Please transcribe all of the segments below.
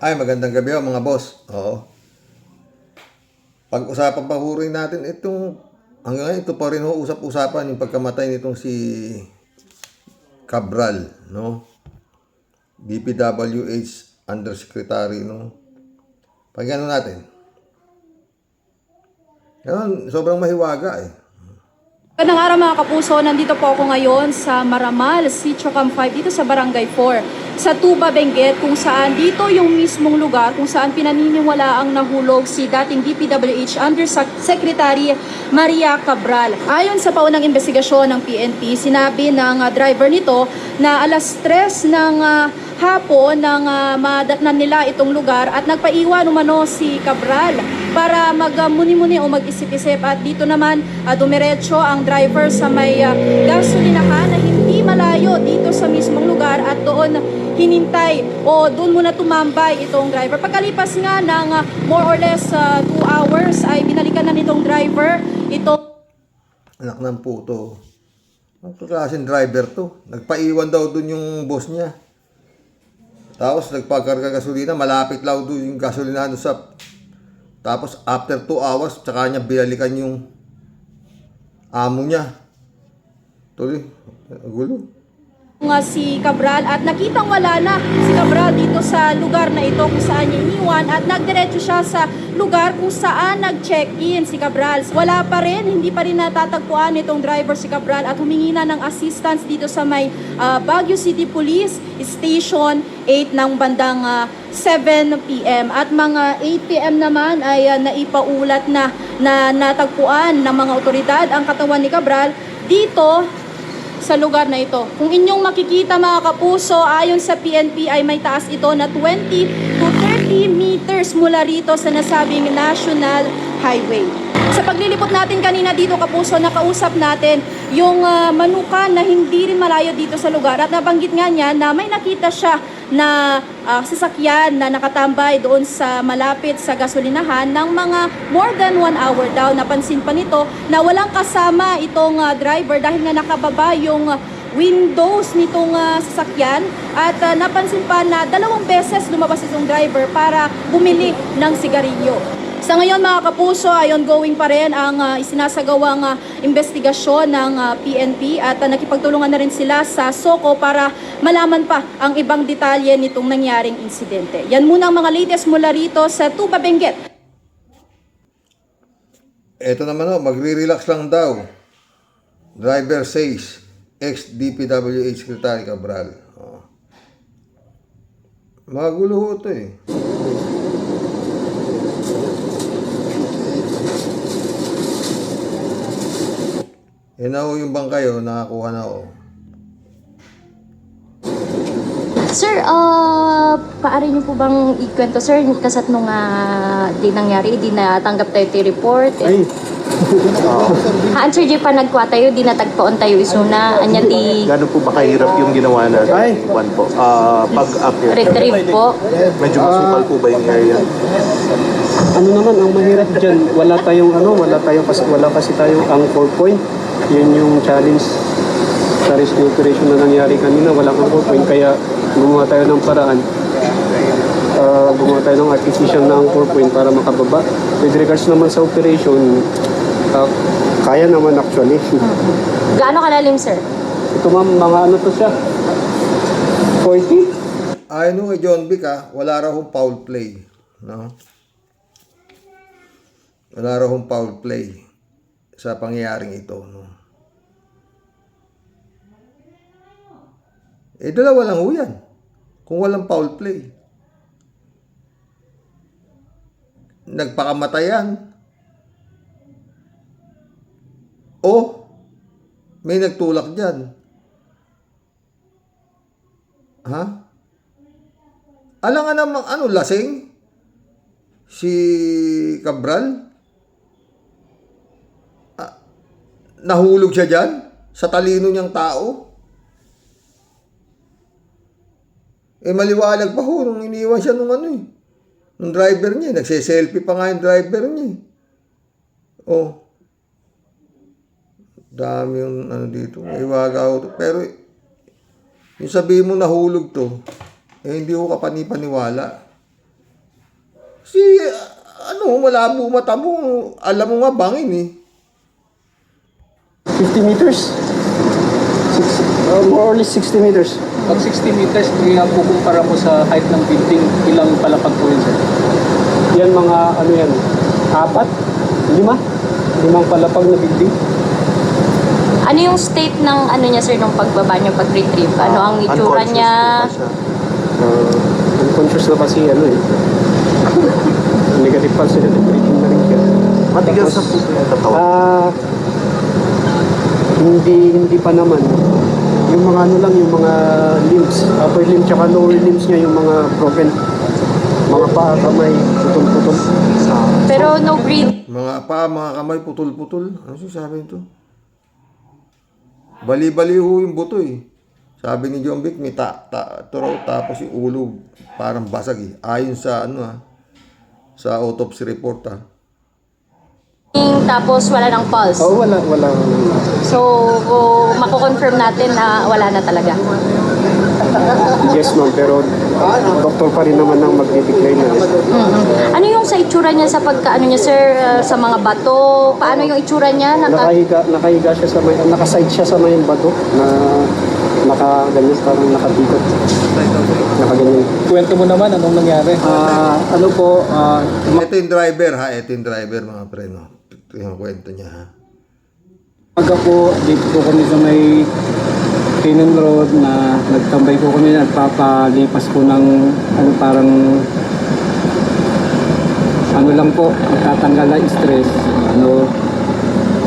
Ay, magandang gabi ho, mga boss. Oo. Pag-usapan pa ho rin natin itong, hanggang ngayon ito pa rin ho, usap-usapan yung pagkamatay nitong si Cabral, no? DPWH Undersecretary, no? Pag ano natin. Ganun, sobrang mahiwaga eh. Magandang araw mga kapuso, nandito po ako ngayon sa Maramal, Sitio Camp 5 dito sa Barangay 4 sa Tuba, Benguet, kung saan dito yung mismong lugar kung saan pinaniniwala ang nahulog si dating DPWH Undersecretary Maria Cabral. Ayon sa paunang investigasyon ng PNP, sinabi ng driver nito na alas 3 ng hapon nang madatnan nila itong lugar at nagpaiwan umano si Cabral para magmuni-muni o mag-isip-isip, at dito naman dumiretso ang driver sa may gasolinahan na hindi malayo dito sa mismong lugar at doon hinintay o doon muna tumambay itong driver. Pagkalipas nga ng more or less 2 hours ay binalikan na nitong driver ito. Anak ng puto. Ang klaseng driver to. Nagpaiwan daw dun yung boss niya. Tapos nagpagkarga gasolina, malapit lang doon yung gasolina doon sa... Tapos after 2 hours, tsaka niya binalikan yung amo niya. Tuloy, gulo. Si Cabral at nakitang wala na si Cabral dito sa lugar na ito kung saan niya iniwan, at nagdiretso siya sa lugar kung saan nag-check-in si Cabral. Wala pa rin, hindi pa rin natatagpuan itong driver si Cabral at humingi na ng assistance dito sa may Baguio City Police Station 8 ng bandang 7 p.m. At mga 8 p.m. naman ay naipaulat na natagpuan ng mga otoridad ang katawan ni Cabral dito sa lugar na ito. Kung inyong makikita mga kapuso, ayon sa PNP ay may taas ito na 20 to 30 meters mula rito sa nasabing National Highway. Sa paglilipot natin kanina dito kapuso, nakausap natin yung manukan na hindi rin malayo dito sa lugar, at nabanggit nga niya na may nakita siya na sasakyan na nakatambay doon sa malapit sa gasolinahan ng mga more than 1 hour daw. Napansin pa nito na walang kasama itong driver dahil nga nakababa yung windows nitong sasakyan, at napansin pa na 2 beses lumabas itong driver para bumili ng sigarilyo. Sa ngayon mga kapuso ay ongoing pa rin ang isinasagawang investigasyon ng PNP, at nakipagtulungan na rin sila sa SOCO para malaman pa ang ibang detalye nitong nangyaring insidente. Yan muna ang mga latest mula rito sa Tuba, Benguet. Ito naman magre-relax lang daw. Driver says, ex-DPWH Secretary Cabral. Magulo ho ito eh. Yan na ho yung bangkayo, nakakuha na ho. Sir, paari niyo po bang ikwento, sir, kasat nung di nangyari, di natanggap tayo ti report? Ay. Answer di pa nagkuha tayo, di natagpoon tayo isuna, anya ti Gano'n po ba kahirap yung ginawa na one po? Pag-up po. retrieve po. Medyo masukal po ba yung area? Ano naman ang mahirap diyan, wala kasi tayong ang 4 point. Yun yung challenge sa rescue operation na nangyari kanina, walang ang 4 point, kaya gumawa tayo ng paraan. Gumawa tayo ng artificial na ang 4 point para makababa. With regards naman sa operation, kaya naman actually. Gaano kalalim, sir? Ito ma'am, mga ano to siya? 40? Ayon ho kay John Vic wala raw hong foul play. No? Wala raw hong foul play sa pangyayaring ito. No? Dalawa lang ho yan. Kung walang foul play. Nagpakamatay o may nagtulak dyan. Ha? Alam nga namang lasing? Si Cabral? Nahulog siya dyan? Sa talino niyang tao? Maliwalag pa ho nung iniwan siya nung nung driver niya. Nagse-selfie pa nga yung driver niya. Dami yung dito. Maliwaga ho to. Pero yung sabihin mo nahulog to, hindi ko kapanipaniwala. Si, malabo mata mo. Alam mo nga, bangin eh. 50 meters? More or less 60 meters. Pag 60 meters, kukumpara mo sa height ng building, ilang palapag po yun, sir? Yan mga, 4? 5? 5 palapag na building. Ano yung state ng ano niya sir nung pagbaba niyo pag-retrieve? Ano ang itsura niya? Unconscious na kasi negative pulse na breathing na rin siya. Matigas sa puso yung katawan. Hindi pa naman. Yung mga yung mga limbs, upper limb tsaka lower limbs niya, yung mga broken, mga paa, kamay, putol-putol. Pero no breathing. Mga pa, mga kamay, putol-putol. Ano sabi nito? Bali-bali ho yung buto eh. Sabi ni John Vic, may raw, tapos yung ulo parang basag eh. Ayon sa sa autopsy report Tapos wala ng pulse. Wala. So, mako-confirm natin na wala na talaga. Yes ma'am, pero doktor pa rin naman ang mag-declare na. Ano yung sa itsura niya sa pagkaano niya sir sa mga bato? Paano yung itsura niya? Nakahiga siya sa may, nakaside siya sa may bato na nakaganyan, parang nakatikot. Nakaganyan. Kwento mo naman, anong nangyari? Ito yung driver ito yung driver mga pre, no? Ito yung kwento niya Aga po, dito po kami sa may Cannon Road na nagtambay po kami, nagpapalipas po ng parang lang po, magtatanggal na stress.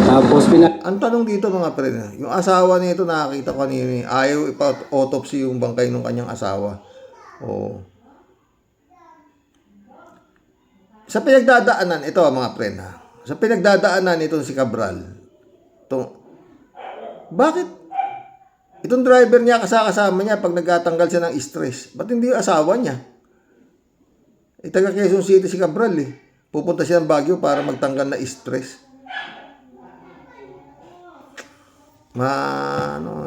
Tapos Ang tanong dito mga pre, yung asawa nito nakakita ko kanina, ayaw ipa-autopsy yung bangkay ng kanyang asawa. Oo. Sa pinagdadaanan, ito mga pre sa pinagdadaanan itong si Cabral, bakit itong driver niya kasama niya pag nagtatanggal siya ng stress, ba't hindi yung asawa niya? Taga Quezon City si Cabral pupunta siya ng Baguio para magtanggal na stress.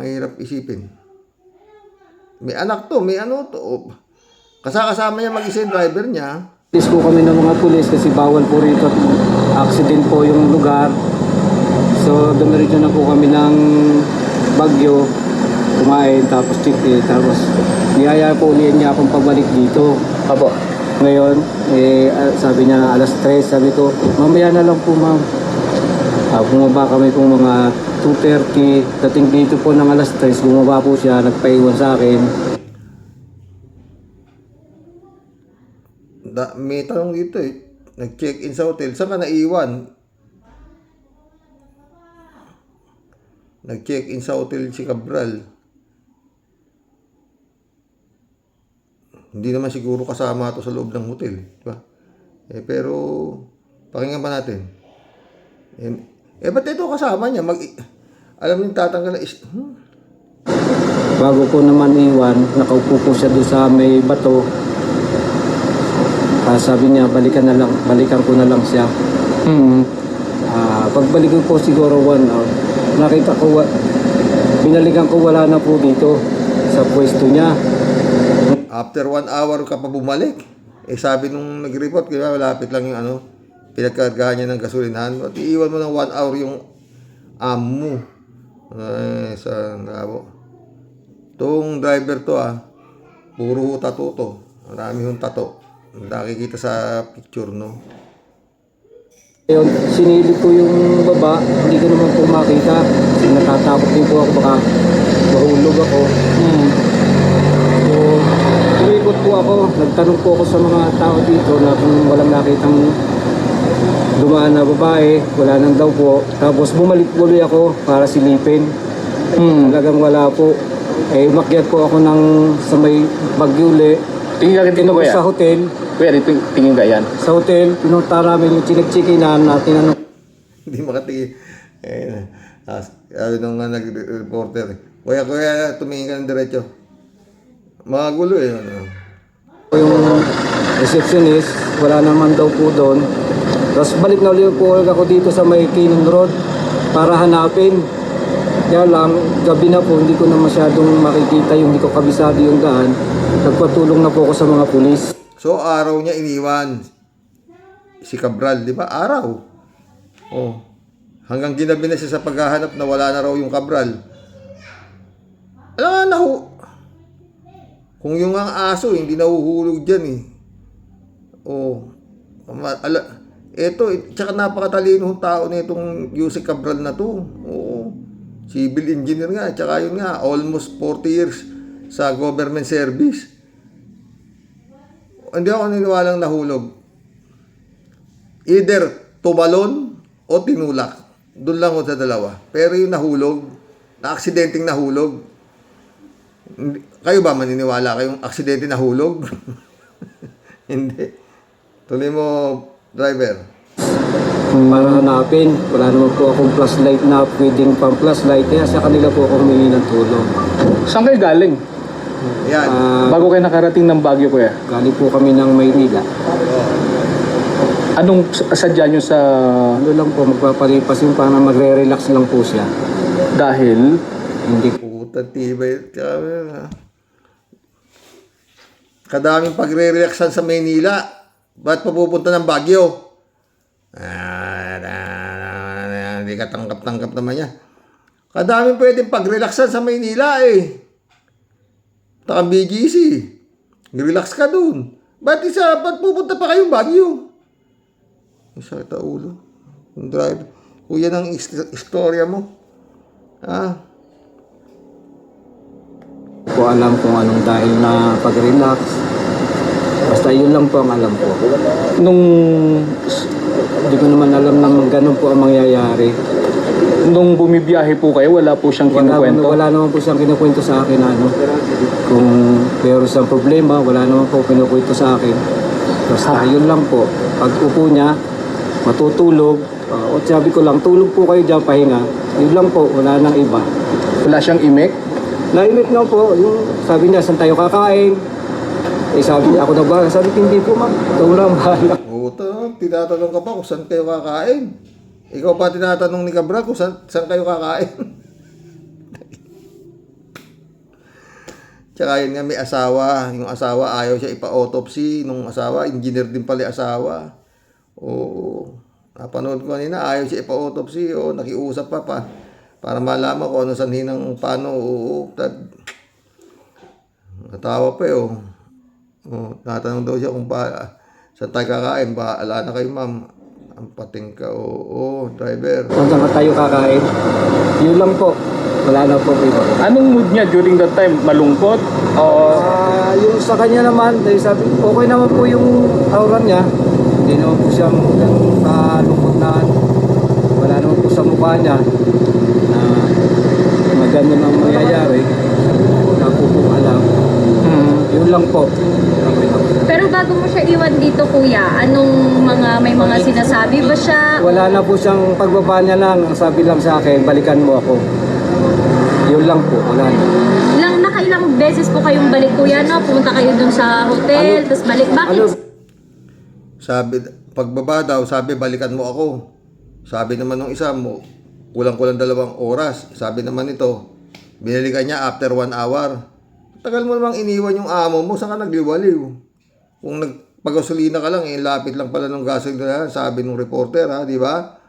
Hirap isipin. May anak to, may kasama niya mag-isa yung driver niya. Pulis po kami ng mga pulis kasi bawal po rito accident po yung lugar. So dumiretso na po kami ng Baguio, kumain, tapos tapos niyaya po ulit niya akong pabalik dito. Apo. Ngayon, sabi niya alas 3, sabi ko, mamaya na lang po ma'am. Bumaba kami po mga 2:30, dating dito po ng alas 3, bumaba po siya, nagpaiwan sa akin. May tanong dito nag-check-in sa hotel, saan ka naiwan? Nag-check-in sa hotel si Cabral. Hindi naman siguro kasama to sa loob ng hotel, di ba? Pero pakinggan pa natin. Ba't ito kasama niya? Alam niyo tatanggal na Bago ko naman iwan, nakaupo po siya doon sa may bato. Sabi niya, balikan ko na lang siya. Pagbalik ko po siguro 1 hour, nakita ko, binalikan ko wala na po dito sa pwesto niya. After 1 hour ka pa bumalik. Sabi nung nag-report, kaya malapit lang yung pinagkargahan niya ng gasolinahan. At iiwan mo ng 1 hour yung amo. Sa ngabo. Itong driver to puro tattoo to. Marami yung tattoo. Nakikita sa picture, no? Ngayon, sinilip ko yung baba, hindi ko naman po makita. Kasi natatakot din po ako, baka mahulog ako. So, lumikot po ako, nagtanong po ako sa mga tao dito na kung walang nakitang dumaan na babae, wala nang daw po. Tapos bumalik tuloy ako para silipin. Talagang wala po. Umakyat po ako sa may Bagyule. Tingin ko sa hotel. Kuya, tingin ka yan? Sa hotel, pinunta namin yung chinik-chikinan natin. Hindi makatingin. Sabi nung nag-reporter, Kuya, tumingin ka ng diretso. Mga gulo Yung receptionist, wala naman daw po doon. Tapos balik na ulit po ako dito sa may Cannon Road para hanapin. Kaya lang, gabi na po, hindi ko na masyadong makikita hindi ko kabisado yung daan. Nagpatulong na po ako sa mga pulis. So, araw niya iniwan si Cabral, di ba? Araw. Oh. Hanggang ginabi na siya sa paghahanap na wala na raw yung Cabral. Alam nga, kung yung ang aso, hindi nahuhulog dyan eh. Oh. Eto, tsaka napakatalino ng tao na itong Yusek Cabral na to. Oo. Civil engineer nga, tsaka yun nga, almost 40 years sa government service. Hindi ako niniwalang nahulog. Either tumalon o tinulak. Doon lang ako sa dalawa. Pero yung nahulog, na aksidenteng nahulog, kayo ba maniniwala kayong aksidente nahulog? Hindi. Tuloy mo, driver. Para hanapin, wala naman po akong flashlight na pwedeng pang flashlight, kaya sa kanila po ako humingi ng tulong. Saan kayo galing? Ayan. Bago kayo nakarating ng Baguio, kuya? Galing po kami ng Maynila. Anong sadya nyo sa... Ano lang po, magpapalipas yung para magre-relax lang po siya. Dahil... Hindi Puta, tibay. Kadaming pagre-relaxan sa Maynila. Ba't papupunta ng Baguio? Hindi ka tangkap-tangkap naman niya. Kadaming pwedeng pag-relaxan sa Maynila eh. Taka BGC. Relax ka dun. Ba't pupunta pa kayong Baguio? Isa kita ulo. Yung drive. Kung yan ang istorya mo. po alam kung anong dahil na pag-relax. Basta yun lang po ang alam ko. Nung Hindi ko naman alam na ganun po ang mangyayari. bumibiyahe po kayo, wala po siyang kinukwento? Wala naman po siyang kinukwento sa akin na ano. Kung meron siyang problema, wala naman po kinukwento sa akin. Basta yun lang po. Pag upo niya, matutulog. O sabi ko lang, tulog po kayo dyan, pahinga. Yun lang po, wala nang iba. Wala siyang imik? Naimik na po, yung sabi niya, saan tayo kakain? Eh sabi niya, ako na ba? Sabi ko, hindi po ma'am, ikaw lang bahala. Puta, tinatanong ka pa kung saan kayo kakain. Ikaw pa tinatanong ni Cabral kung saan kayo kakain. Tsaka yun nga, may asawa. Yung asawa ayaw siya ipa-autopsy. Nung asawa, engineer din pala yung asawa. Oo. Napanood ko kanina, ayaw siya ipa-autopsy. Oo, nakiusap pa. Para malaman ko ano sanhin ng paano. Oo. Natawa pa eh. Natanong daw siya kung saan tayo kakain. Baala na kayo ma'am. Ang pating ka. Oo, driver. Kung saan tayo kakain, yun lang po. Wala na po iba. Anong mood niya during that time? Malungkot? O Yung sa kanya naman, dahil sabi, okay naman po yung aura niya. Hindi naman po siyang kalungkot na wala naman po sa mukha niya na gano'n ang mangyayari. Wala po po alam. Yun lang po. Pero bago mo siya iwan dito, kuya, anong may mga sinasabi ba siya? Wala na po siyang pagbaba niya lang. Ang sabi lang sa akin, balikan mo ako. Yun lang po, wala na. Nakailang beses po kayong balik, kuya, no? Pumunta kayo dun sa hotel, tapos balik. Bakit? Sabi, pagbaba daw, sabi, balikan mo ako. Sabi naman nung isa mo, kulang-kulang 2 oras. Sabi naman ito, binalikan niya after 1 hour. Tagal mo namang iniwan yung amo mo, saan ka nagliwaliw? Kung nagpagasolina ka lang, lapit lang pala ng gasolina, sabi nung reporter, ha, di ba?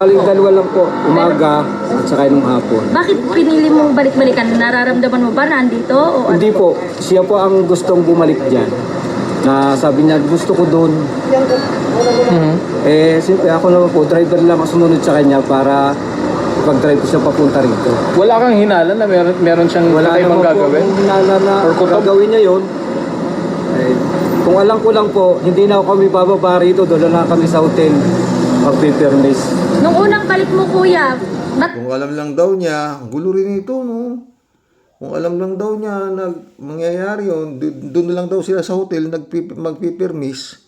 Aling dalawa lang po, umaga at saka nung hapon. Bakit pinili mong balik-balikan? Nararamdaman mo ba na andito? O Hindi po, siya po ang gustong bumalik dyan. Na sabi niya, gusto ko doon. Eh, siyempre ako naman po, driver lang ako sumunod sa kanya para pag-drive ko siya papunta rito. wala kang hinala na meron siyang kakaibang gagawin? Kung hinala na Or kutob? gagawin niya yun. Eh, kung alam ko lang po, hindi na ako kami bababa rito, doon na kami sa hotel. Magpipermis. nung unang balik mo, kuya, Kung alam lang daw niya, ang gulo rin ito, no? Kung alam lang daw niya na mangyayari yun, doon lang daw sila sa hotel magpipirmis.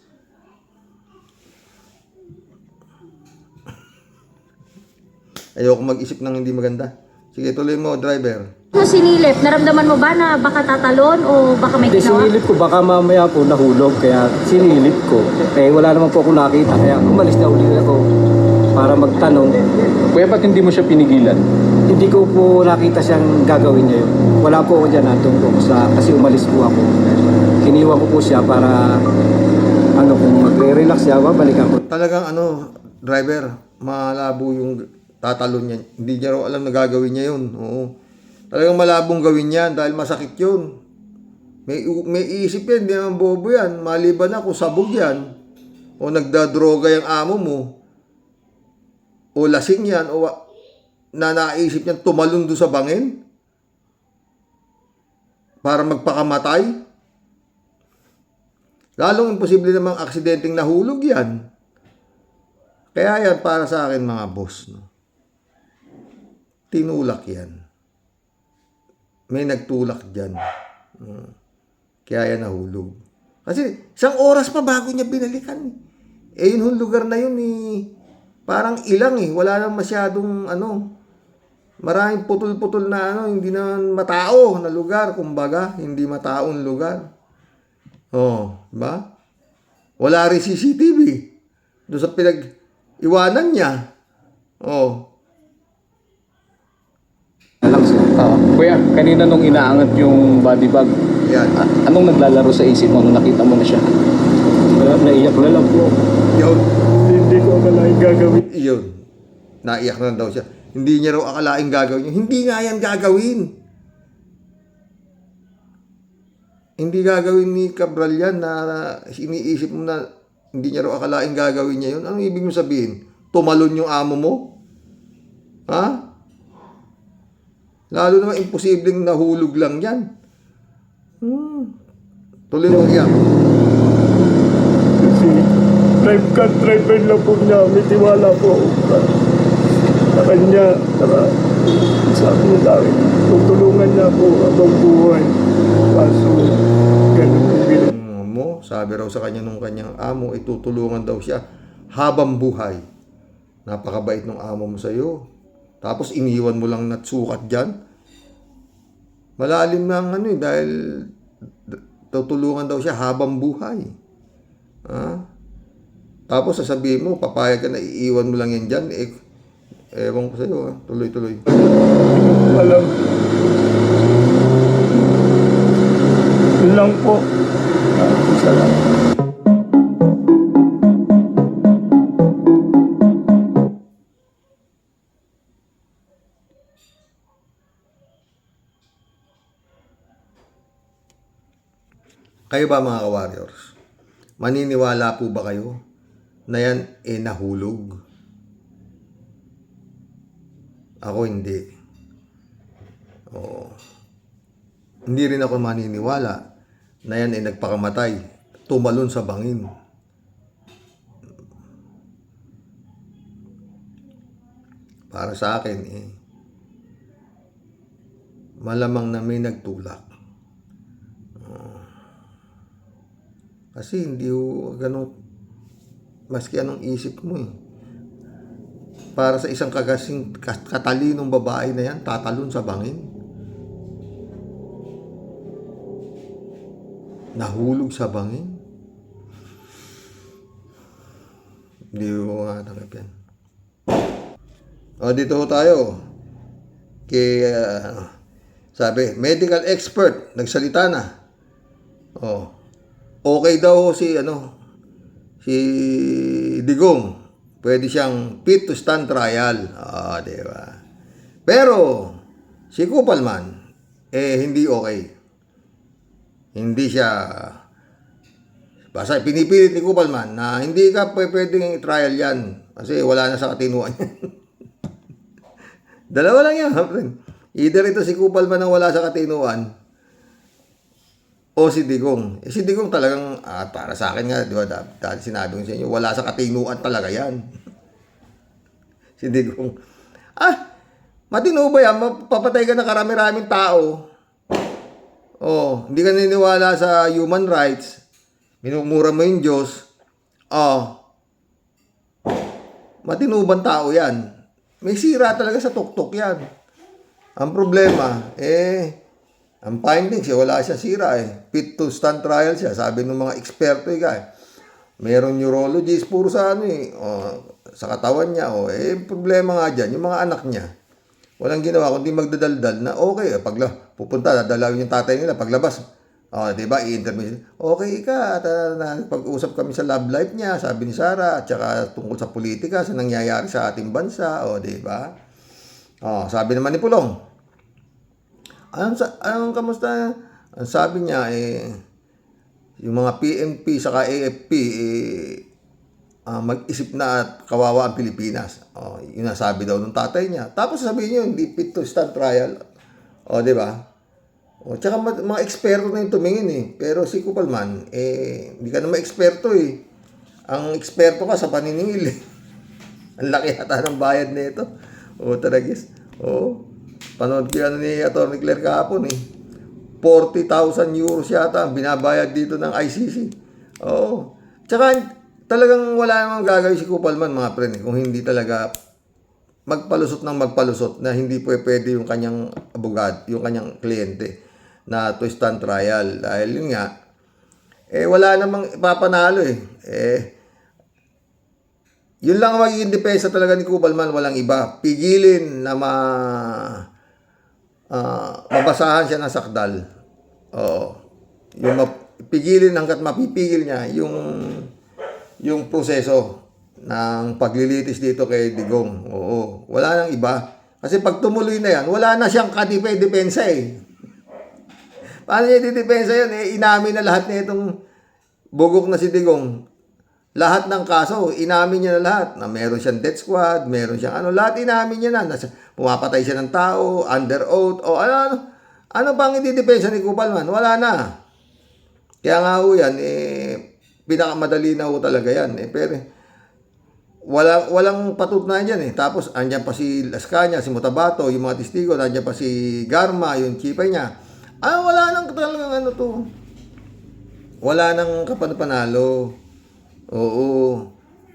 Ayoko mag-isip ng hindi maganda. Sige, tuloy mo, driver. mo sinilip, naramdaman mo ba na baka tatalon o baka may Hindi, ginawa? sinilip ko, baka mamaya po nahulog, kaya sinilip ko. Eh, wala naman po ako nakita, kaya umalis na uli ako para magtanong. Kuya, ba't hindi mo siya pinigilan? Hindi ko po nakita siyang gagawin niya yun. Wala po ako dyan, nandun po kasi umalis po ako. Kiniwan ko po siya para ano, kung magre-relax siya, babalikan ko. Talagang driver, malabo yung tatalon niya. Hindi niya raw alam na gagawin niya yun. Oo. Talagang malabong gawin yan dahil masakit yun. May iisip yan, hindi naman bobo yan. Maliban na kung sabog yan, o nagdadroga yung amo mo, o lasing yan, o na naisip niyan tumalon doon sa bangin para magpakamatay. Lalong imposible namang aksidenteng nahulog yan. Kaya yan para sa akin mga boss. No? Tinulak yan. May nagtulak dyan. Kaya yan nahulog. Kasi isang oras pa bago niya binalikan. Yung lugar na yun parang ilang Wala nang masyadong maraming putol-putol na hindi na matao na lugar. Kumbaga, hindi mataong lugar. Diba? Wala rin CCTV. Doon sa pinag-iwanan niya. Alam siya. Kuya, kanina nung inaangat yung body bag, Yan. anong naglalaro sa isip mo nung nakita mo na siya? Naiyak na lang po. Yun. Hindi ko akalain gagawin. Yun. Naiyak na daw siya. Hindi niya raw akalaing gagawin yun. Hindi nga yan gagawin. Hindi gagawin ni Cabral yan na iniisip mo na hindi niya raw akalaing gagawin niya yun. Anong ibig mo sabihin? Tumalon yung amo mo? Ha? Lalo naman imposibleng nahulog lang yan. Tuloy mo iyak. Kasi driver lang po niya. May tiwala po sa kanya. Sabi niya sa akin, tutulungan niya po habang buhay. Kaso, ganun po Mo, sabi raw sa kanya nung kanyang amo, itutulungan daw siya habang buhay. Napakabait ng amo mo sa'yo. Tapos iniwan mo lang natsukat dyan. Malalim lang dahil tutulungan daw siya habang buhay. Tapos sasabihin mo, papayag ka na iiwan mo lang yan dyan. Ewan ko sa'yo, tuloy-tuloy. alam. Yun lang po. Salamat. Kayo ba mga ka-warriors? Maniniwala po ba kayo na yan nahulog? Ako hindi. Hindi rin ako maniniwala na yan nagpakamatay, tumalon sa bangin. Para sa akin malamang na may nagtulak. Kasi hindi ganun, maski anong isip mo para sa isang katalinong babae na yan, tatalon sa bangin. Nahulog sa bangin. Hindi ko nga tanggap yan. Dito tayo. Sabi, medical expert, nagsalita na. Okay daw si Digong. Pwede siyang fit to stand trial. Diba? Pero, si Kupalman, hindi okay. Hindi siya, basta pinipilit ni Kupalman na hindi ka pwedeng trial yan. Kasi wala na sa katinuan yan. Dalawa lang yan, friend. Either ito si Kupalman ang wala sa katinuan, o si Digong. Si Digong talagang, para sa akin nga, di ba, dahil sinabi ko sa inyo, wala sa katinuan talaga yan. Si Digong. Matino ba yan? Mapapatay ka na karami-raming tao. Hindi ka naniniwala sa human rights. Minumura mo yung Diyos. Matinuban tao yan. May sira talaga sa tuktok yan. Ang problema, ang findings, wala siya sira Fit to stand trial siya. Sabi ng mga eksperto Merong neurologist, puro sa sa katawan niya. Problema nga dyan, yung mga anak niya. Walang ginawa kundi magdadaldal na okay. Pupunta, dadalawin yung tatay nila. Paglabas, Oh, 'di ba? I-interview. Okay ka, at pag-usap kami sa love life niya, sabi ni Sarah, at saka tungkol sa politika, sa nangyayari sa ating bansa, oh, 'di ba? Oh, sabi naman ni Pulong, anong kamusta? Ang sabi niya yung mga PNP saka AFP mag-isip na at kawawa ang Pilipinas. Oh, yun ang sabi daw ng tatay niya. Tapos sabihin niyo, hindi fit to stand trial. Oh, 'di ba? O, tsaka mga eksperto na yung tumingin Pero si Kupalman, hindi ka naman eksperto Ang eksperto ka sa paniningil Ang laki yata ng bayad nito. O, taragis. O, panood ko yan ni Atty. Claire kahapon 40,000 euros yata ang binabayad dito ng ICC. Oo. Tsaka talagang wala namang gagawin si Kupalman, mga friend, kung hindi talaga magpalusot na hindi pwede yung kanyang abogado, yung kanyang kliyente na to stand trial. Dahil yun nga, wala namang ipapanalo yun lang ang magiging depensa talaga ni Kupalman, walang iba. Pigilin na mabasahan siya ng sakdal. Oo. Pigilin hanggat mapipigil niya yung proseso ng paglilitis dito kay Digong. Oo. Wala nang iba. Kasi pag tumuloy na yan, wala na siyang katipe-depensa Paano niya didepensa yun? Inamin na lahat na itong bugok na si Digong. Lahat ng kaso, inamin niya na lahat. Na meron siyang death squad, meron siyang lahat inamin niya na. Pumapatay siya ng tao, under oath, o ano. Ano pang ididepensa ni Kupalman? Wala na. Kaya nga yan, pinakamadali na talaga yan. Pero walang patutunayan dyan Tapos, andyan pa si Las Cañas, si Motabato, yung mga testigo, andyan pa si Garma, yung chipay niya. Wala nang talagang to. Wala nang kapanalo. Oo.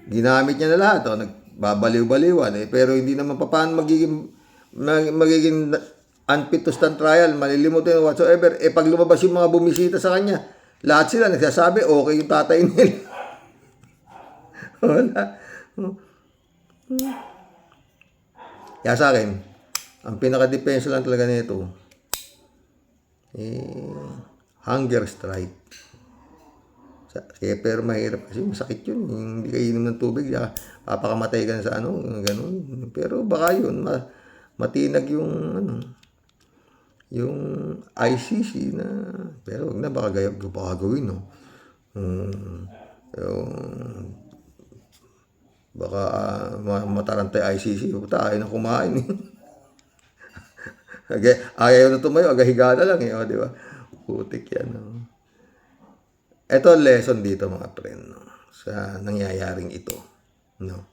Ginamit niya na lahat. Nagbabaliw-baliwan. Pero hindi naman paano magiging unfit to stand trial, malilimutin whatsoever. Pag lumabas yung mga bumisita sa kanya, lahat sila nagsasabi, okay yung tatay nila. Wala. Kaya sa akin, ang pinaka-depensa lang talaga nito, hunger strike. Pero mahirap kasi masakit yun. Hindi ka inom ng tubig, papakamatay ka na sa ganun. Pero baka yun, matinag yung ICC na, pero wag na, baka gawin, baka matarantay ICC, tayo na kumain Ayaw na tumayo, agahiga na lang di ba? Putik yan. Ito ang lesson dito, mga friend, sa nangyayaring ito. No?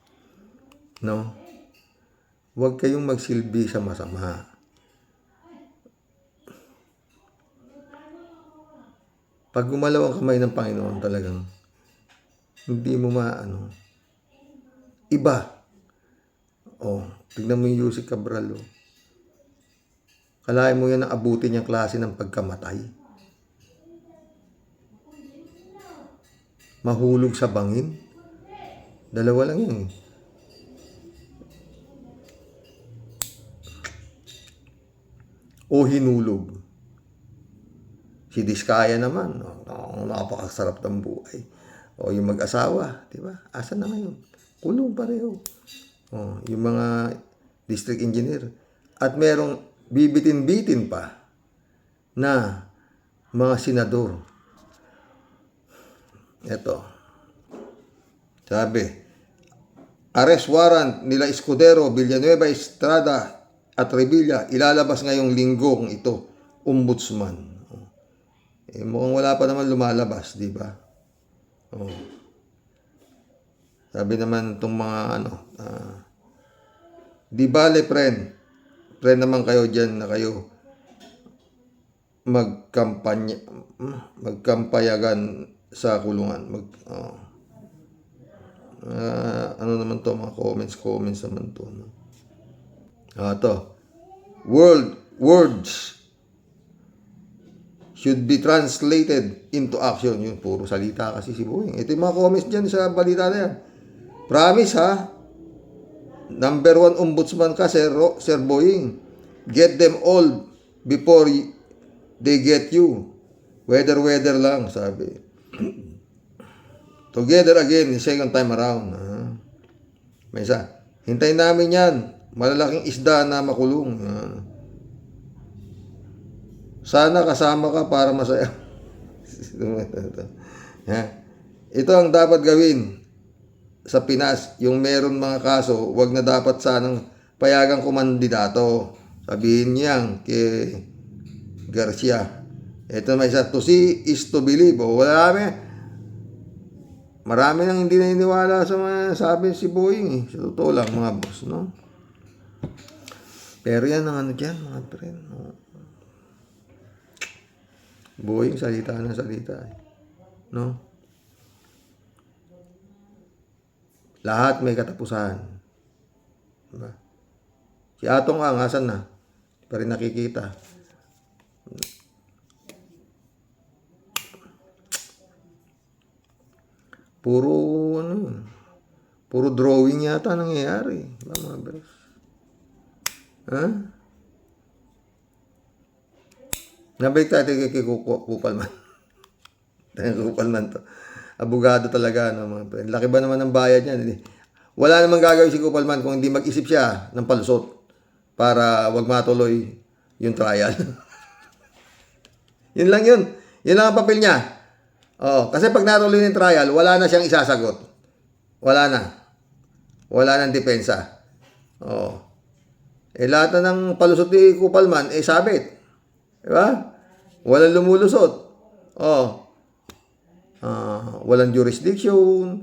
Huwag kayong magsilbi sa masama. Pag gumalaw ang kamay ng Panginoon, talagang hindi mo iba. Tignan mo yung Yusek Cabral, Kalahin mo yan na abutin niyang klase ng pagkamatay. Mahulog sa bangin. Dalawa lang yun O hinulog. Si Diskaya naman, napakasarap ng buhay. O yung mag-asawa, di ba? Asan na ngayon? Kulong pareho. Yung mga district engineer. At merong bibitin-bitin pa na mga senador. Ito. Sabi, arrest warrant nila Escudero, Villanueva, Estrada at Revilla ilalabas ngayong linggong ito, ombudsman. Mukhang wala pa naman lumalabas, di ba? Sabi naman itong mga di bale, friend naman kayo dyan na kayo magkampayagan sa kulungan. Ano naman to, mga comments naman to. Ito. Words should be translated into action. Yung puro salita kasi si Boying. Ito yung mga comments dyan sa balita na yan. Promise Number 1 ombudsman ka, Sir Boying. Get them all before they get you. Weather lang, sabi. Together again, the second time around. May isa. Hintayin namin yan. Malalaking isda na makulong. Sana kasama ka para masaya. Ito ang dapat gawin sa Pinas. Yung meron mga kaso, wag na dapat sanang payagang kumandidato. Sabihin niyan kay Garcia. Ito may isa, to see is to believe. Marami nang hindi naniniwala sa mga sabi si Boying. Sa totoo lang mga boss, no? Pero yan ang ano dyan, mga friend. No? Boying, salita ng salita. No? Lahat may katapusan. Diba? Si Atong Ang, asan na? Hindi pa rin nakikita. Puro drawing yata nangyayari. Diba mga bros? Ha? Nabalik tayo kay Kupalman. Kupalman to. Abogado talaga, no, mga friend. Laki ba naman ng bayad niya? Wala namang gagawin si Kupalman kung hindi mag-isip siya ng palusot para wag matuloy yung trial. Yun lang yun. Yun lang ang papel niya. Kasi pag natuloy yung trial, wala na siyang isasagot. Wala na. Wala nang depensa. Lahat na ng palusot ni Kupalman, sabit. Diba? Walang lumulusot. Walang jurisdiction.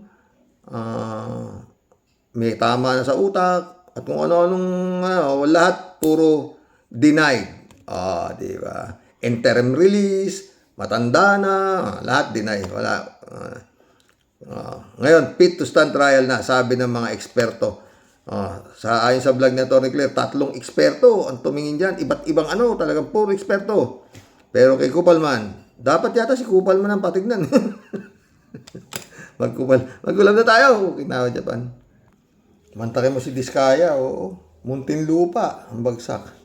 May tama na sa utak. At kung ano-anong, lahat puro denied. Diba? Interim release. Matanda na, lahat deny, wala. Ngayon, fit to stand trial na, sabi ng mga eksperto. Ayon sa vlog ni Atty. Claire, 3 eksperto ang tumingin dyan. Iba't ibang talagang puro eksperto. Pero kay Kupalman, dapat yata si Kupalman ang patignan. Magulam na tayo, Okinawa, Japan. Mantakin mo si Diskaya, oo. Muntinlupa, ang bagsak.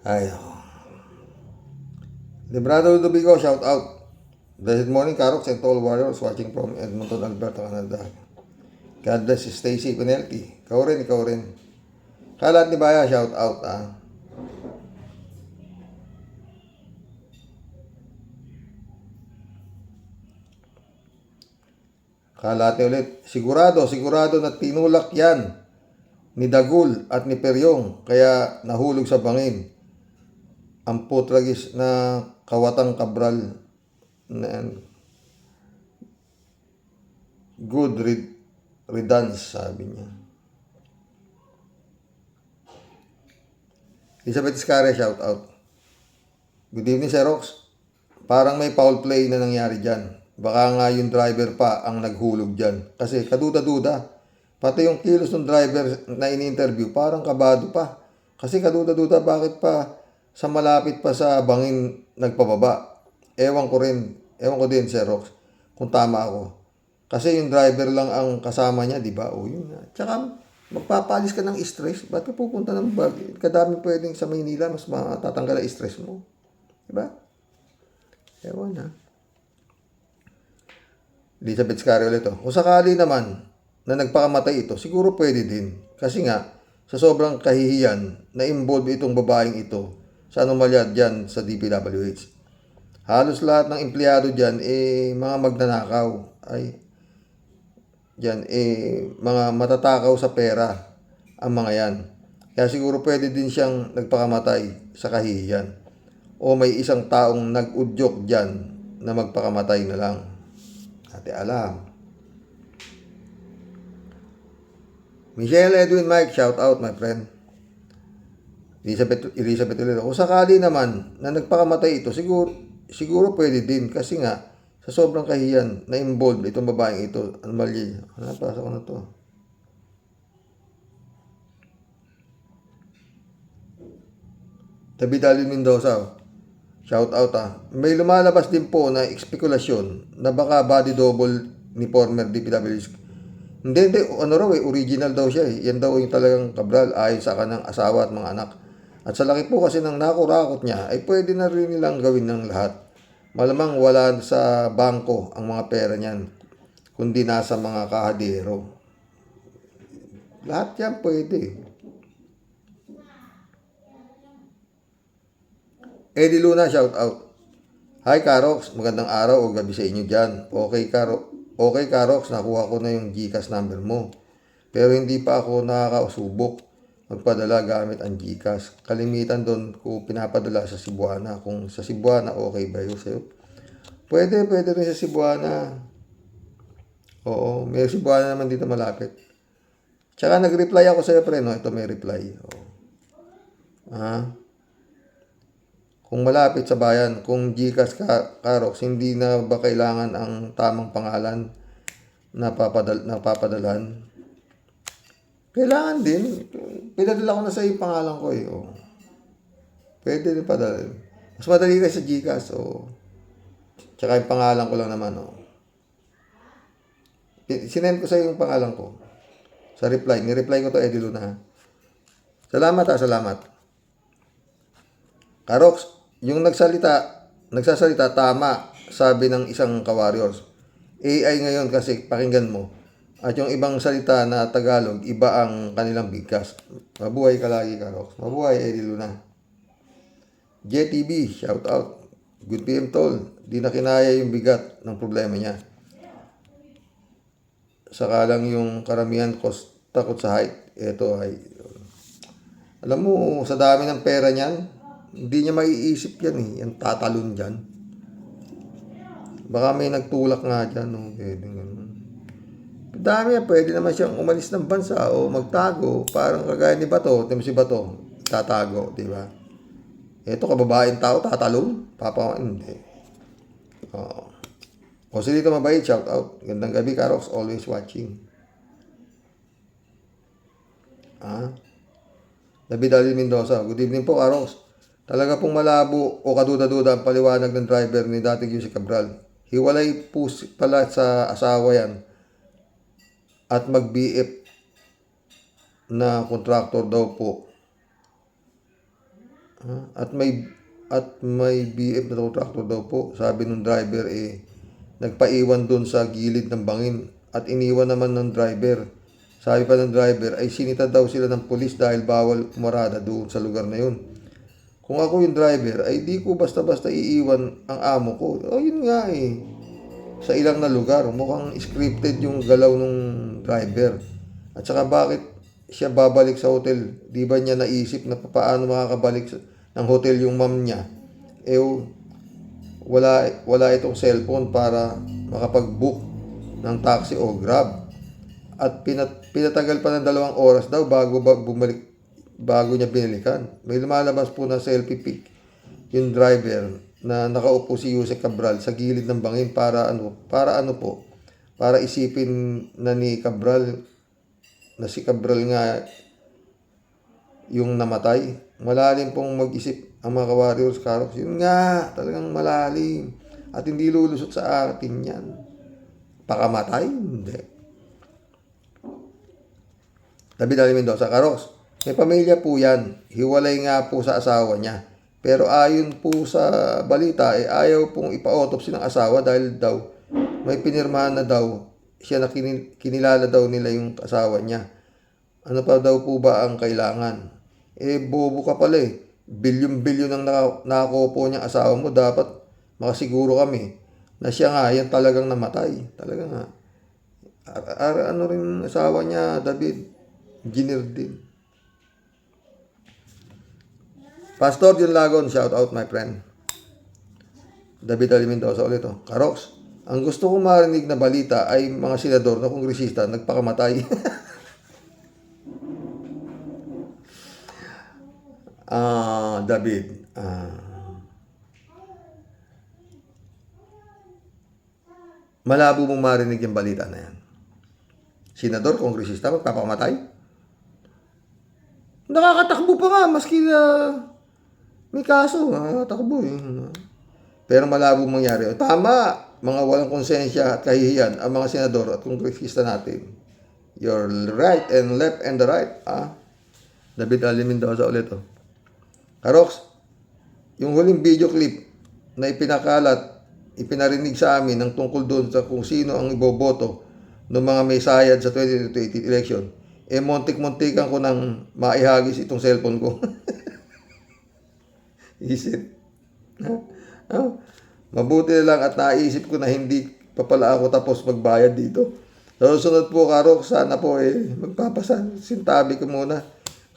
Ay, Librado Ludovico, shout out. Blessed morning, Karoks and all warriors watching from Edmonton, Alberta, Canada. God bless Stacy Penalty. Ikaw rin. Kalat ni Baya, shout out. Kalate ulit. Sigurado na tinulak yan ni Dagul at ni Peryong kaya nahulog sa bangin. Ang putragis na Kawatang Cabral na good riddance, sabi niya. Elizabeth Iscare, shout out. Good evening, Sir Rox. Parang may foul play na nangyari dyan. Baka nga yung driver pa ang naghulog dyan. Kasi kaduda-duda. Pati yung kilos ng driver na ini-interview, parang kabado pa. Kasi kaduda-duda, bakit pa sa malapit pa sa bangin nagpababa? Ewan ko din, Sir Rox, kung tama ako. Kasi yung driver lang ang kasama niya, di ba? O yun na. Tsaka, magpapalis ka ng stress. Ba't ka pupunta ng Baguio? Kadami pwedeng sa Maynila, mas matatanggal ang stress mo. Di ba? Ewan na. Elizabeth Scarry ulit. Kung sakali naman na nagpakamatay ito, siguro pwede din. Kasi nga, sa sobrang kahihiyan na involved itong babaeng ito sa anomalya dyan sa DPWH. Halos lahat ng empleyado dyan, mga magnanakaw. Mga matatakaw sa pera ang mga yan. Kaya siguro pwede din siyang nagpakamatay sa kahihiyan. O may isang taong nag-udyok dyan na magpakamatay na lang. Ate alam. Michelle Edwin Mike, shout out my friend. Elizabeth ulit. Kung sakali naman na nagpakamatay ito, siguro pwede din. Kasi nga, sa sobrang kahiyan na involved itong babaeng ito, anomalya. Napasa ko na to. David Alvin Mendoza, shout out May lumalabas din po na espekulasyon na baka body double ni former DPWH. Hindi, original daw siya . Yan daw yung talagang Cabral ayon sa kanang asawa at mga anak. At sa laki po kasi ng nakurakot niya, ay pwede na rin nilang gawin ng lahat. malamang wala sa bangko ang mga pera niyan, kundi nasa mga kahadero. Lahat yan pwede. Eddie Luna, shout out. Hi Karox, magandang araw o gabi sa inyo dyan. Okay Karox, nakuha ko na yung GCash number mo. Pero hindi pa ako nakakausubok magpadala gamit ang GCash. Kalimitan doon ko pinapadala sa Cebuana. Kung sa Cebuana, okay ba yun sa'yo? Pwede rin sa Cebuana. Oo, may Cebuana naman dito malapit. Tsaka nag-reply ako sa'yo, pre, no? Ito may reply. Oo. Kung malapit sa bayan, kung GCash Karox, hindi na ba kailangan ang tamang pangalan na papadalhan? Kailangan din. Pinadala ko na sa yung pangalan ko eh. Oh. Pwede rin padala. Mas madali kasi sa GCash. Oh. Tsaka yung pangalan ko lang naman. Oh. Sinend ko sa yung pangalan ko. Sa reply. Ni-reply ko to Eddie Luna. Salamat salamat. Karox, yung nagsasalita tama, sabi ng isang ka-warriors. AI ngayon kasi pakinggan mo. At yung ibang salita na Tagalog, iba ang kanilang bigkas. Mabuhay ka lagi, Karox. Mabuhay, Eddie Luna. JTB, shout out. Good PM tol. Di na kinaya yung bigat ng problema niya. Saka lang yung karamihan takot sa height. Ito ay... Alam mo, sa dami ng pera niyan, hindi niya maiisip yan eh. Yung tatalon dyan. Baka may nagtulak nga dyan. No? Dami yan. Pwede naman siyang umalis ng bansa o magtago. Parang kagaya ni Bato. Si Bato, tatago. Diba? Ito, kababaeng tao, tatalon. Hindi. O sila dito mabait, shout out. Gandang gabi, Karox. Always watching. David Ali Mendoza. Good evening po, Karox. Talaga pong malabo o kaduda-duda ang paliwanag ng driver ni dating Yusek Cabral. Hiwalay po pala sa asawa yan. At mag-BF na kontraktor daw po. At may BF na kontraktor daw po. Sabi ng driver nagpaiwan doon sa gilid ng bangin. At iniwan naman ng driver. Sabi pa ng driver ay sinita daw sila ng pulis dahil bawal kumarada doon sa lugar na yun. Kung ako yung driver, ay di ko basta-basta iiwan ang amo ko. Yun nga eh. Sa ilang na lugar, mukhang scripted yung galaw ng driver. At saka bakit siya babalik sa hotel? Di ba niya naisip na paano makakabalik ng hotel yung mom niya? Wala itong cellphone para makapag-book ng taxi o grab. At pinatagal pa ng 2 oras daw bago niya binalikan. May lumalabas po na selfie pic yung driver na nakaupo si Yusek Cabral sa gilid ng bangin para isipin na ni Cabral na si Cabral nga yung namatay. Malalim pong mag-isip ang mga ka-warriors, Karox. Yun nga, talagang malalim. At hindi lulusot sa atin yan. Pakamatay? Hindi. David Ali Mendoza, Karox. May pamilya po yan. Hiwalay nga po sa asawa niya. Pero ayon po sa balita, ayaw pong ipa-autopsy ng asawa dahil daw may pinirmahan na daw siya na kinilala daw nila yung asawa niya. Ano pa daw po ba ang kailangan? Bobo ka pala eh. Bilyon-bilyon ang nakakupo niyang asawa mo. Dapat makasiguro kami na siya nga yan talagang namatay. Talaga nga. Ano rin asawa niya, David? Engineer din. Pastor John Lagon, shout out my friend. David Ali Mendoza ulit. Karox, ang gusto kong marinig na balita ay mga senador na kongresista nagpakamatay. David. Malabo mong marinig yung balita na yan. Senador, kongresista magpapakamatay? Nakakatakbo pa nga, maski may kaso, takbo eh. Pero malabo mangyari. Tama, mga walang konsensya at kahihiyan ang mga senador at kongresista natin. You're right and left and the right. David Ali Mendoza ulit. Karox, yung huling video clip na ipinakalat ipinarinig sa amin ng tungkol doon sa kung sino ang iboboto ng mga may sayad sa 2028 election, montik-muntikan ko nang maihagis itong cellphone ko. Isip. Mabuti na lang at naisip ko na hindi pa pala ako tapos magbayad dito. Sa susunod po, Karok, sana po sintabi ko muna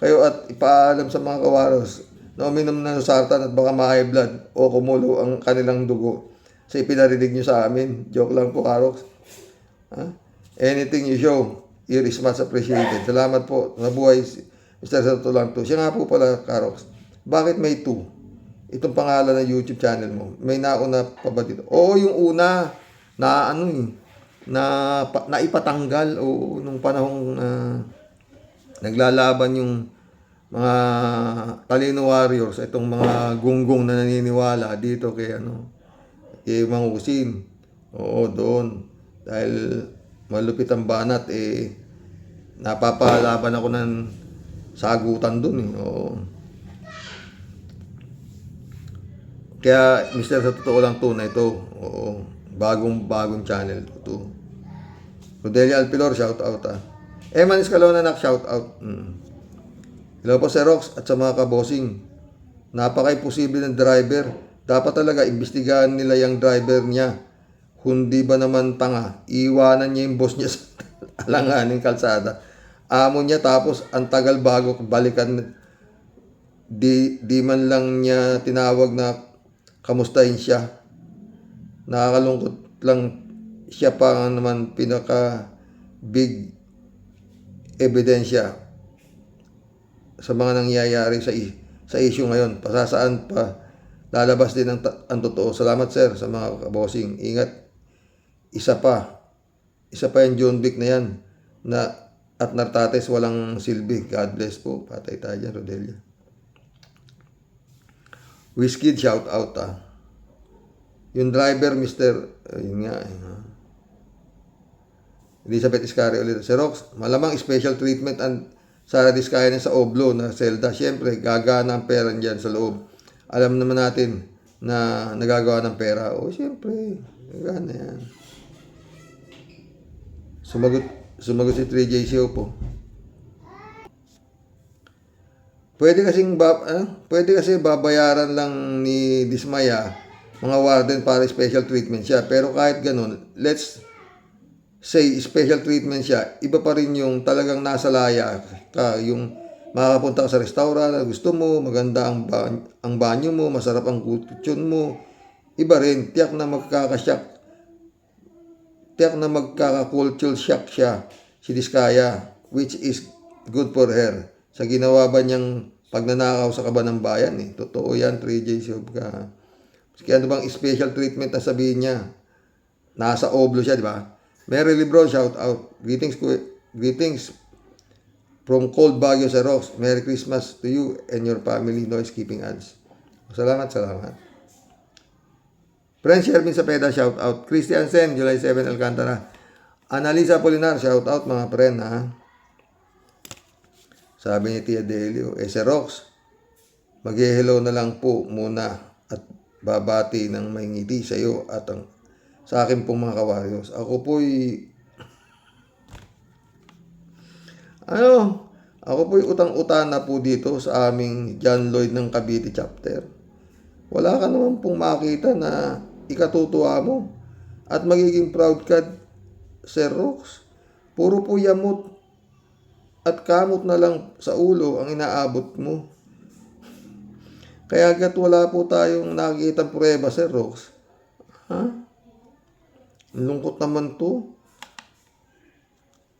kayo at ipaalam sa mga kawaros na uminom na ng sartan at baka ma-high blood o kumulo ang kanilang dugo sa ipinarinig nyo sa amin. Joke lang po, Karok. Anything you show, here is much appreciated. Salamat po. Nabuhay si Mr. Santolanto. Siya nga po pala, Karok. Bakit may 2? Itong pangalan ng YouTube channel mo. May nauna pa ba dito? Oo, yung una na naipatanggal o nung panahong naglalaban yung mga Talino Warriors, itong mga gunggong na naniniwala dito kay Mang Usin. Oo, doon. Dahil malupit ang banat, napapalaban ako ng sagutan doon. Oo. Kaya, Mr. sa totoo lang to na ito. Oo. Bagong channel to. Rodelia Alpilor, shout out Eman Escalona, shout out. Hello po Sir Rox at sa mga kabosing. Napaka-imposible ng driver. Dapat talaga imbestigahan nila yung driver niya. Kundi ba naman tanga, iwanan niya yung boss niya sa alanganing kalsada. Amo niya tapos ang tagal bago balikan. Di man lang niya tinawag na kamustahin siya. Nakakalungkot lang siya pa naman pinaka big ebidensya sa mga nangyayari sa issue ngayon. Pasasaan pa lalabas din ang totoo. Salamat sir sa mga kabosing. Ingat. Isa pa yung John Wick na yan at Nartates walang silbi. God bless po. Patay tayo dyan, Rodelia. Whiskey, shout out Yung driver, yun nga. Elizabeth Iscari ulit. Sir Rox, malamang special treatment ang Sara Diskaya sa Oblo na selda. Siyempre, gagana ang pera dyan sa loob. Alam naman natin na nagagawa ng pera. O, siyempre, gagana yan. Sumagot si 3J Siopo. Pwede kasi babayaran lang ni Dismaya mga warden para special treatment siya. Pero kahit ganun, let's say special treatment siya, iba pa rin yung talagang nasa laya ka, yung makakapunta ka sa restaurant na gusto mo, maganda ang banyo mo, masarap ang kutsyon mo, iba rin, tiyak na magkaka-cultural shock siya, si Diskaya, which is good for her. Sa ginawa ba niyang pagnanakaw sa kaban ng bayan, totoo yan, 3J Sob ka. Kaya ano bang special treatment na sabihin niya? Nasa Oblo siya, di ba? Mary Lebron, shout out. Greetings from cold Baguio sa Rox. Merry Christmas to you and your family. Noise keeping ads. Salamat. Friend Shervin Sapeda, shout out. Christian Sen, July 7, Alcantara. Annalisa Polinar, shout out mga friend Sabi ni Tia Delio, Sir Rox, mag-hello na lang po muna at babati ng may ngiti sa iyo at sa akin pong mga kawaryos. Ako po'y utang-utan na po dito sa aming John Lloyd ng Cavite chapter. Wala ka naman pong makita na ikatutuwa mo at magiging proud ka, Sir Rox. Puro po yamot at kamot na lang sa ulo ang inaabot mo. Kaya agad wala po tayong nakikitang pruweba, Sir Rox. Lungkot naman to.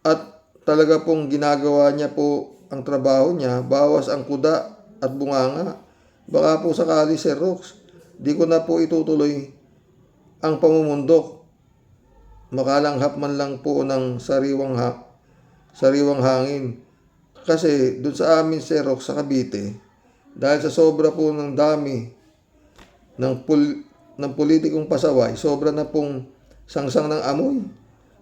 At talaga pong ginagawa niya po ang trabaho niya, bawas ang kuda at bunganga. Baka po sakali, Sir Rox, di ko na po itutuloy ang pamumundok. Makalanghap man lang po ng sariwang hangin. Kasi doon sa amin, Sir Rox, sa Cavite, dahil sa sobra po ng dami ng politikong pasaway, sobra na pong sangsang ng amoy.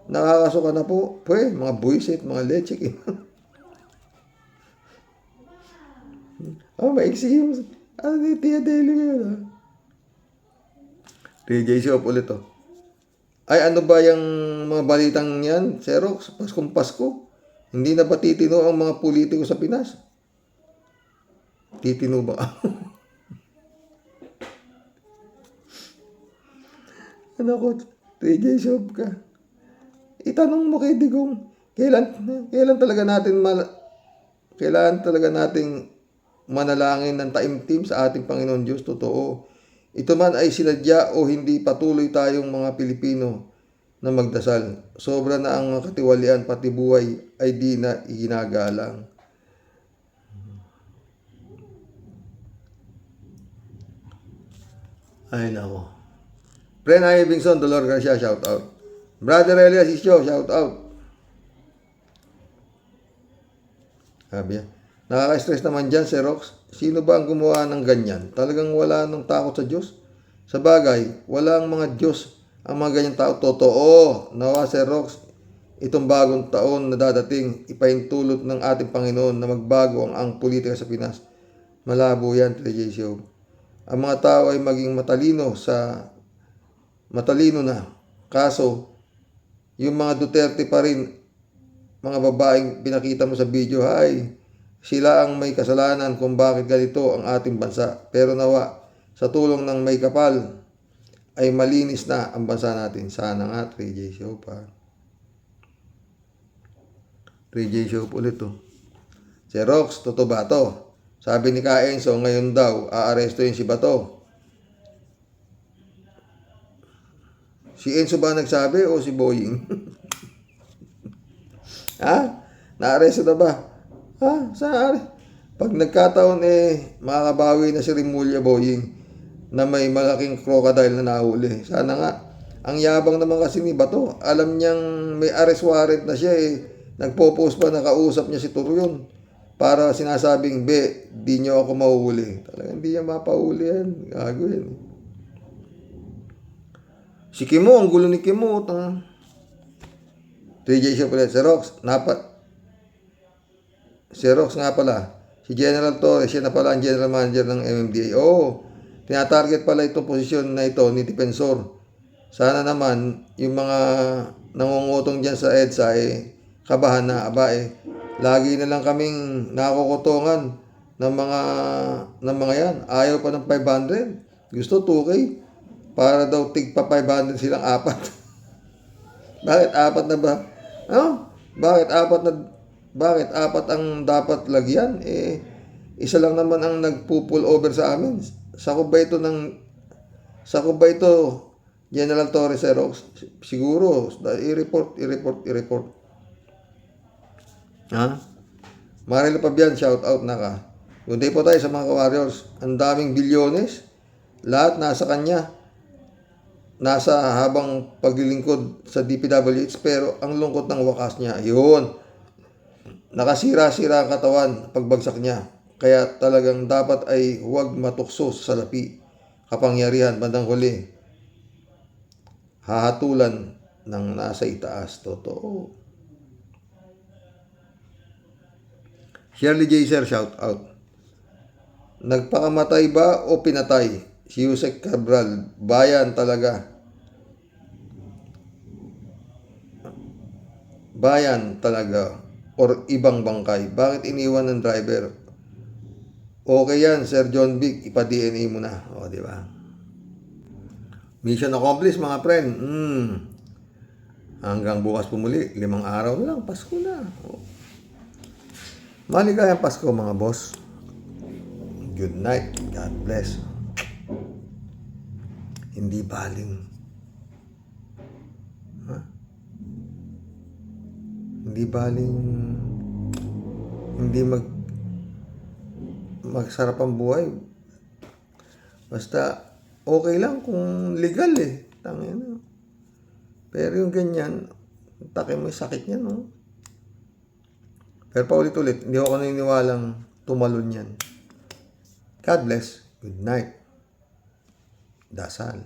Nakakasuka na po, mga buisit, mga lechik. Maiksi yung, Tia Deli yun, TJ Shop ulit to. Ay, ano ba yung mga balitang yan, Xerox? Paskong Pasko. Hindi na ba titino ang mga politiko sa Pinas? Titino ba? Ano ko, TJ Shop ka. Itanong mo kay Digong, kailan talaga nating manalangin ng taimtim sa ating Panginoon Diyos? Totoo. Ito man ay sinadya o hindi, patuloy tayong mga Pilipino na magdasal. Sobra na ang katiwalian, pati buhay ay di na iginagalang. Ay nako. Friend Bingson, Dolor Garcia, shout out. Brother Elias Isyo, shout out. Sabi yan. Nakaka-stress naman dyan, Xerox. Sino ba ang gumawa ng ganyan? Talagang wala nang takot sa Diyos? Sa bagay, walang mga Diyos ang mga ganyang tao. Totoo. Nawa, Xerox, itong bagong taon na dadating, ipahintulot ng ating Panginoon na magbago ang politika sa Pinas. Malabo yan, TJ. Ang mga tao ay maging matalino na. Kaso, yung mga Duterte pa rin, mga babaeng pinakita mo sa video, sila ang may kasalanan kung bakit ganito ang ating bansa. Pero nawa, sa tulong ng may kapal, ay malinis na ang bansa natin. Sana nga, 3J Show pa. 3J Show ulit to. Xerox, totoo ba to? Sabi ni Kaenzo, ngayon daw, aarestuhin si Bato. Si Enzo ba nagsabi o si Boying? Naaresto na ba? Saan? Pag nagkataon makakabawi na si Rimulya Boying na may malaking crocodile na nahuli. Sana nga. Ang yabang naman kasi ni Bato. Alam niyang may arrest warrant na siya Nagpo-post pa, nakausap niya si Turyon. Para sinasabing, di niyo ako mahuhuli. Talagang hindi niya mapahuli yan. Gago yan. Si Kimo, ang gulo ni Kimo. 3J siya pala. Xerox nga pala. Si General Torres, siya na pala ang General Manager ng MMDA. Tinatarget pala itong posisyon na ito ni Defensor. Sana naman, yung mga nangungutong dyan sa EDSA, kabahan na, lagi na lang kaming nakukutungan ng mga yan. Ayaw pa ng 500. Gusto 2K. Para daw tigpa 500 silang 4. Bakit 4 na ba? Bakit 4 ang dapat lagyan? Isa lang naman ang nagpo-pull over sa amin. Sakop ba ito, General Torres Xerox? Siguro, i-report. Marilo Pabian, shout out na ka. Good day po tayo sa mga ka-warriors. Ang daming bilyones. Lahat nasa kanya. Nasa habang paglilingkod sa DPWH, pero ang lungkot ng wakas niya, yun. Nakasira-sira ang katawan pagbagsak niya. Kaya talagang dapat ay huwag matukso sa salapi. Kapangyarihan, bandang huli. Hahatulan ng nasa itaas. Totoo. Shirley J. Sir, shout out. Nagpakamatay ba o pinatay? Si Yusek Cabral, bayan talaga. Bayan talaga. Or ibang bangkay. Bakit iniwan ng driver? Okay yan, Sir John Vic. Ipa-DNA mo na. Di ba? Mission accomplished, mga friend. Hanggang bukas pumuli. 5 araw na lang. Pasko na. Maligayang Pasko, mga boss. Good night. God bless. Hindi baling. Hindi baling. Hindi magsarap ang buhay. Basta okay lang kung legal Tangina. Pero yung ganyan, take mo yung sakit niya, no? Pero paulit-ulit, hindi ako naniniwalang tumalon yan. God bless. Good night. Dasal.